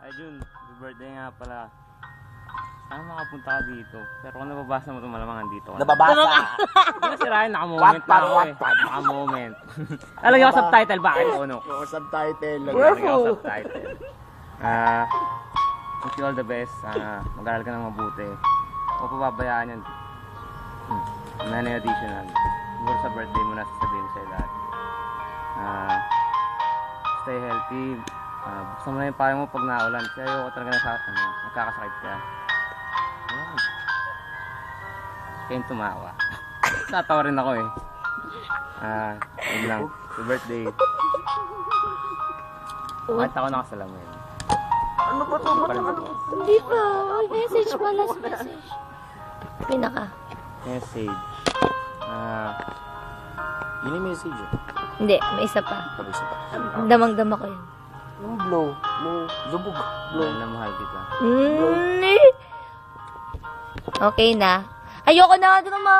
Ay Jun, happy birthday nga pala. Sana makapunta ka dito. Pero kung nababasa mo ito, malamang andito ka. Nababasa. Hindi si Ryan, naka-moment na ako eh. Naka-moment. Lagyan ko subtitle, bakit uno? Oo, subtitle. Lagyan ko subtitle. Wish you all the best. Mag-aaral ka ng mabuti. Huwag pababayaan yan. Nanay additional. Siguro sa birthday mo na sasabihin sa'yo lahat. Stay healthy. Buksan mo na yung payo mo pag naulan. Kasi ayoko talaga magkakasakit ka. Kayong tumawa. Tatawa rin ako eh. Yun lang. Happy birthday. Bakit ako nakasalamin? Ano ba ito? Hindi pa. Message pa. Last message. Pinaka. Message. Yun yung message eh. Hindi. May isa pa. Tapos isa pa. Damang-dama ko yun. Yung blow. Lubog. Mahal na mahal kita. Okay na. Ayoko na nga doon, mama.